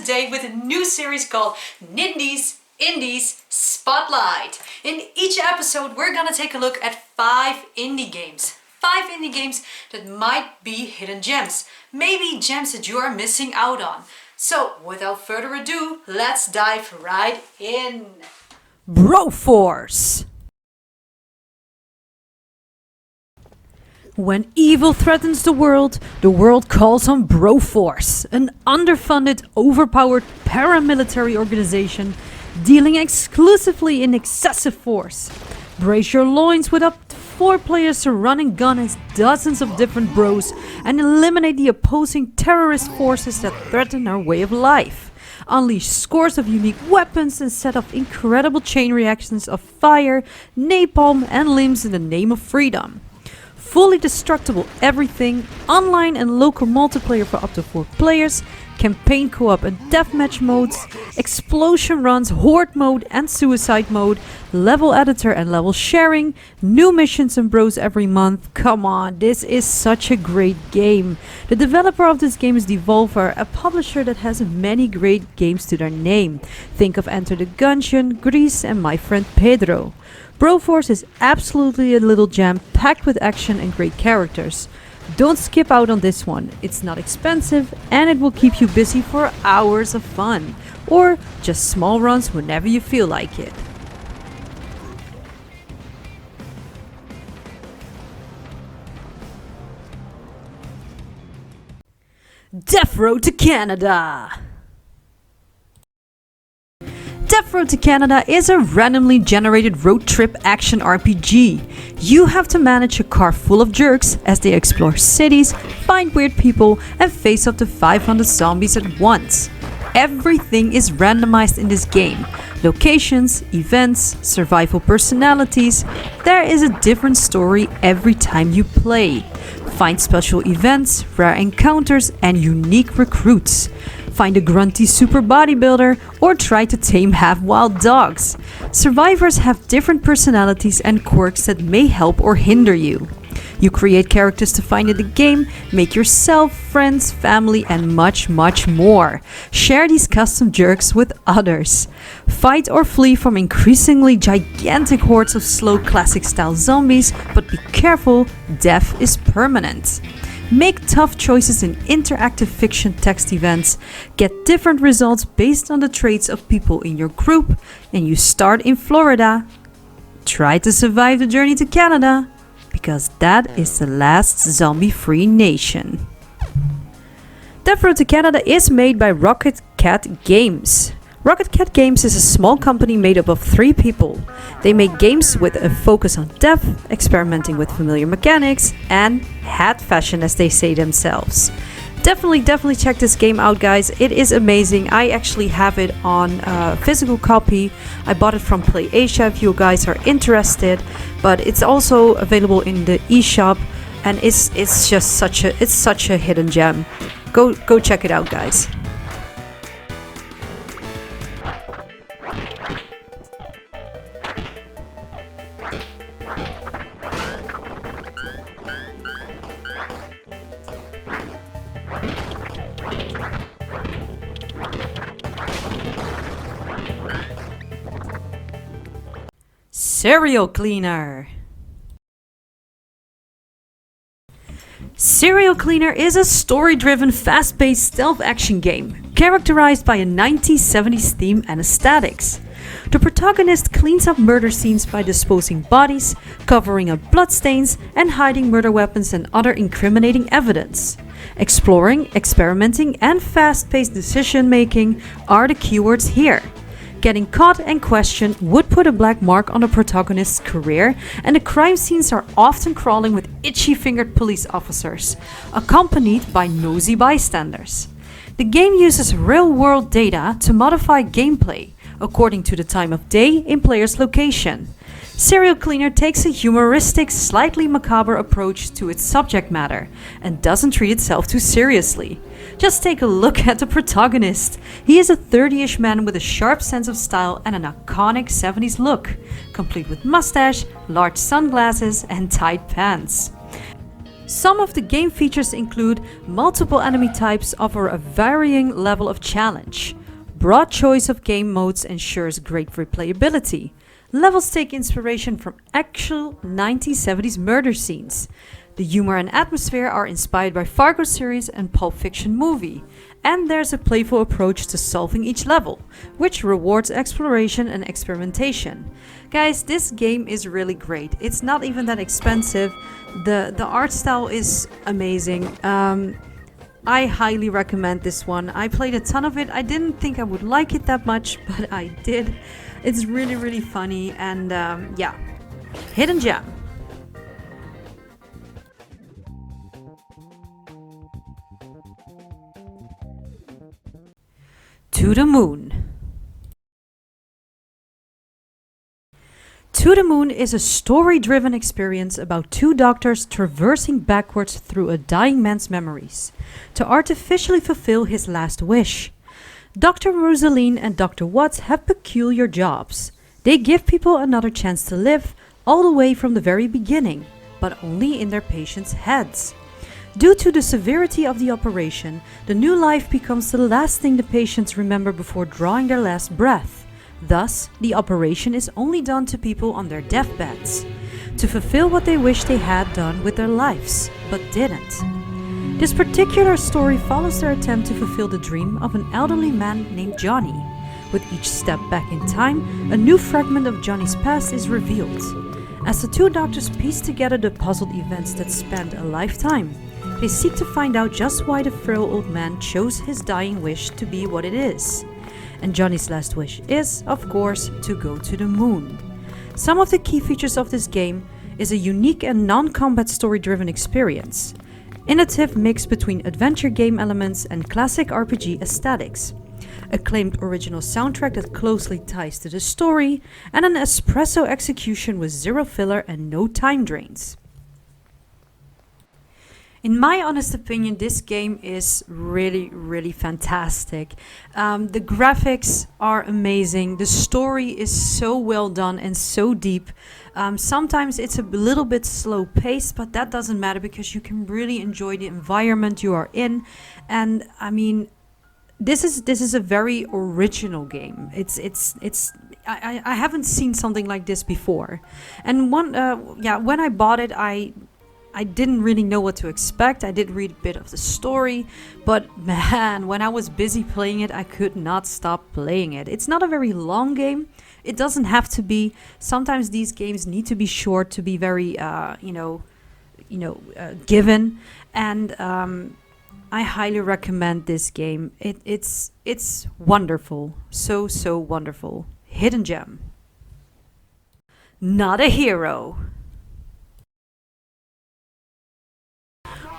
today with a new series called Nindies Indies Spotlight. In each episode we're gonna take a look at 5 indie games. 5 indie games that might be hidden gems. Maybe gems that you are missing out on. So without further ado, let's dive right in. Broforce. When evil threatens the world calls on Broforce, an underfunded, overpowered paramilitary organization dealing exclusively in excessive force. Brace your loins with up to 4 players to run and gun as dozens of different bros and eliminate the opposing terrorist forces that threaten our way of life. Unleash scores of unique weapons and set off incredible chain reactions of fire, napalm and limbs in the name of freedom. Fully destructible everything, online and local multiplayer for up to 4 players, campaign co-op and deathmatch modes, explosion runs, horde mode and suicide mode, level editor and level sharing, new missions and bros every month. Come on, this is such a great game. The developer of this game is Devolver, a publisher that has many great games to their name. Think of Enter the Gungeon, Grease and My Friend Pedro. Broforce is absolutely a little gem packed with action and great characters. Don't skip out on this one. It's not expensive and it will keep you busy for hours of fun. Or just small runs whenever you feel like it. Death Road to Canada! Death Road to Canada is a randomly generated road trip action RPG. You have to manage a car full of jerks as they explore cities, find weird people, and face up to 500 zombies at once. Everything is randomized in this game. Locations, events, survival personalities. There is a different story every time you play. Find special events, rare encounters, and unique recruits. Find a grunty super bodybuilder or try to tame half-wild dogs. Survivors have different personalities and quirks that may help or hinder you. You create characters to find in the game, make yourself, friends, family, and much more. Share these custom jerks with others. Fight or flee from increasingly gigantic hordes of slow classic-style zombies, but be careful, death is permanent. Make tough choices in interactive fiction text events, get different results based on the traits of people in your group, and you start in Florida. Try to survive the journey to Canada, because that is the last zombie-free nation. Death Road to Canada is made by Rocket Cat Games. Rocket Cat Games is a small company made up of 3 people. They make games with a focus on death, experimenting with familiar mechanics, and hat fashion as they say themselves. Definitely check this game out, guys. It is amazing. I actually have it on a physical copy. I bought it from Play Asia if you guys are interested, but it's also available in the eShop, and it's just such a hidden gem. Go check it out, guys. Serial Cleaner. Serial Cleaner is a story-driven, fast-paced stealth action game, characterized by a 1970s theme and aesthetics. The protagonist cleans up murder scenes by disposing bodies, covering up bloodstains, and hiding murder weapons and other incriminating evidence. Exploring, experimenting, and fast-paced decision-making are the keywords here. Getting caught and questioned would put a black mark on the protagonist's career, and the crime scenes are often crawling with itchy-fingered police officers, accompanied by nosy bystanders. The game uses real-world data to modify gameplay, according to the time of day in player's location. Serial Cleaner takes a humoristic, slightly macabre approach to its subject matter and doesn't treat itself too seriously. Just take a look at the protagonist. He is a 30-ish man with a sharp sense of style and an iconic 70s look, complete with mustache, large sunglasses and tight pants. Some of the game features include multiple enemy types offer a varying level of challenge. Broad choice of game modes ensures great replayability. Levels take inspiration from actual 1970s murder scenes. The humor and atmosphere are inspired by Fargo series and Pulp Fiction movie. And there's a playful approach to solving each level, which rewards exploration and experimentation. Guys, this game is really great. It's not even that expensive. The art style is amazing. I highly recommend this one. I played a ton of it. I didn't think I would like it that much, but I did. It's really, really funny and yeah, hidden gem. To the Moon. To the Moon is a story-driven experience about two doctors traversing backwards through a dying man's memories to artificially fulfill his last wish. Dr. Rosaline and Dr. Watts have peculiar jobs. They give people another chance to live all the way from the very beginning, but only in their patients' heads. Due to the severity of the operation, the new life becomes the last thing the patients remember before drawing their last breath. Thus, the operation is only done to people on their deathbeds, to fulfill what they wish they had done with their lives, but didn't. This particular story follows their attempt to fulfill the dream of an elderly man named Johnny. With each step back in time, a new fragment of Johnny's past is revealed. As the two doctors piece together the puzzled events that spanned a lifetime, they seek to find out just why the frail old man chose his dying wish to be what it is. And Johnny's last wish is, of course, to go to the moon. Some of the key features of this game is a unique and non-combat story-driven experience. Innovative mix between adventure game elements and classic RPG aesthetics. Acclaimed original soundtrack that closely ties to the story, and an espresso execution with zero filler and no time drains. In my honest opinion, this game is really, really fantastic. The graphics are amazing. The story is so well done and so deep. Sometimes it's a little bit slow paced, but that doesn't matter because you can really enjoy the environment you are in. And I mean, this is a very original game. I haven't seen something like this before. And when I bought it, I didn't really know what to expect. I did read a bit of the story, but man, when I was busy playing it, I could not stop playing it. It's not a very long game. It doesn't have to be. Sometimes these games need to be short to be very, given. And I highly recommend this game. It's wonderful, so wonderful. Hidden gem. Not a hero.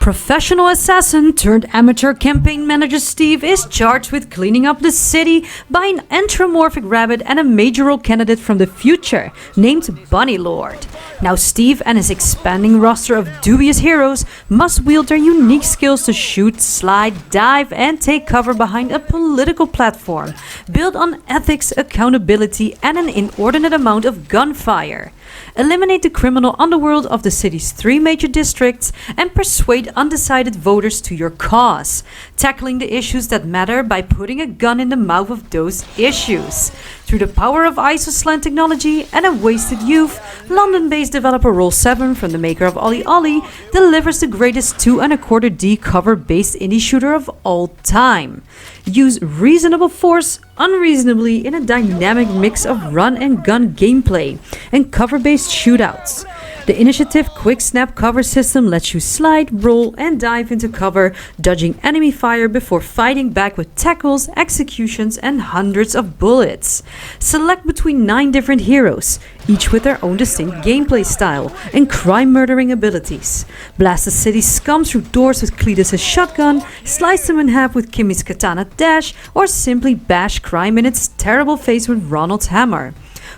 Professional assassin turned amateur campaign manager Steve is charged with cleaning up the city by an anthropomorphic rabbit and a mayoral candidate from the future named Bunny Lord. Now Steve and his expanding roster of dubious heroes must wield their unique skills to shoot, slide, dive and take cover behind a political platform built on ethics, accountability and an inordinate amount of gunfire. Eliminate the criminal underworld of the city's 3 major districts and persuade undecided voters to your cause, tackling the issues that matter by putting a gun in the mouth of those issues. Through the power of isoslant technology and a wasted youth, London-based developer Roll7 from the maker of Ollie Ollie delivers the greatest 2.25D cover-based indie shooter of all time. Use reasonable force unreasonably in a dynamic mix of run and gun gameplay and cover-based shootouts. The initiative quick snap cover system lets you slide, roll and dive into cover, dodging enemy fire before fighting back with tackles, executions and hundreds of bullets. Select between 9 different heroes, each with their own distinct gameplay style and crime murdering abilities. Blast the city's scum through doors with Cletus' shotgun, slice them in half with Kimmy's katana dash, or simply bash crime in its terrible face with Ronald's hammer.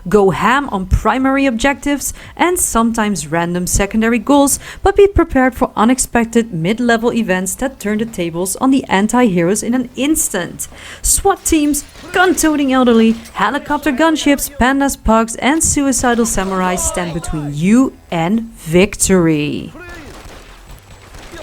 Go ham on primary objectives and sometimes random secondary goals, but be prepared for unexpected mid-level events that turn the tables on the anti-heroes in an instant. SWAT teams, gun-toting elderly, helicopter gunships, pandas, pugs and suicidal samurais stand between you and victory.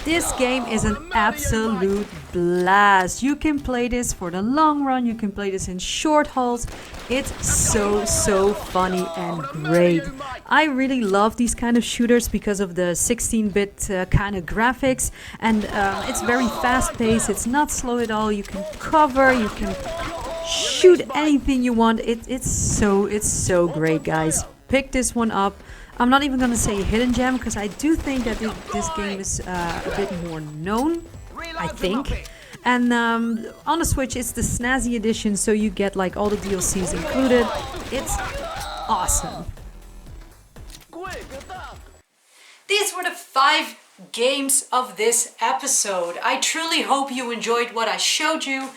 This game is an absolute blast. You can play this for the long run, you can play this in short hauls. It's so funny and great. I really love these kind of shooters because of the 16-bit kind of graphics, and it's very fast paced, it's not slow at all. You can cover, you can shoot anything you want. It's so great, guys. Pick this one up. I'm not even gonna say hidden gem because I do think that this game is a bit more known, I think. And on the Switch it's the snazzy edition, so you get like all the DLCs included. It's awesome. These were the 5 games of this episode. I truly hope you enjoyed what I showed you.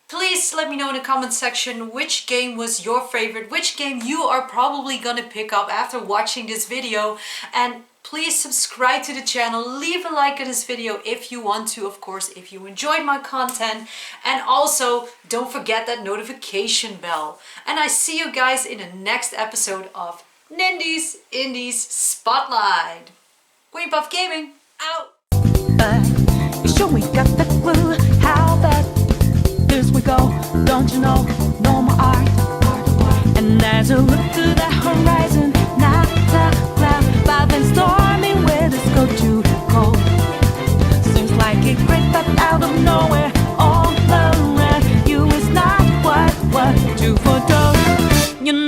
Please let me know in the comment section which game was your favorite, which game you are probably gonna pick up after watching this video. And please subscribe to the channel, leave a like on this video if you want to, of course, if you enjoyed my content. And also, don't forget that notification bell. And I see you guys in the next episode of Nindies Indies Spotlight. Queen Puff Gaming, out! You sure we got the clue how that this we go, don't you know, no more art. And as I look to the horizon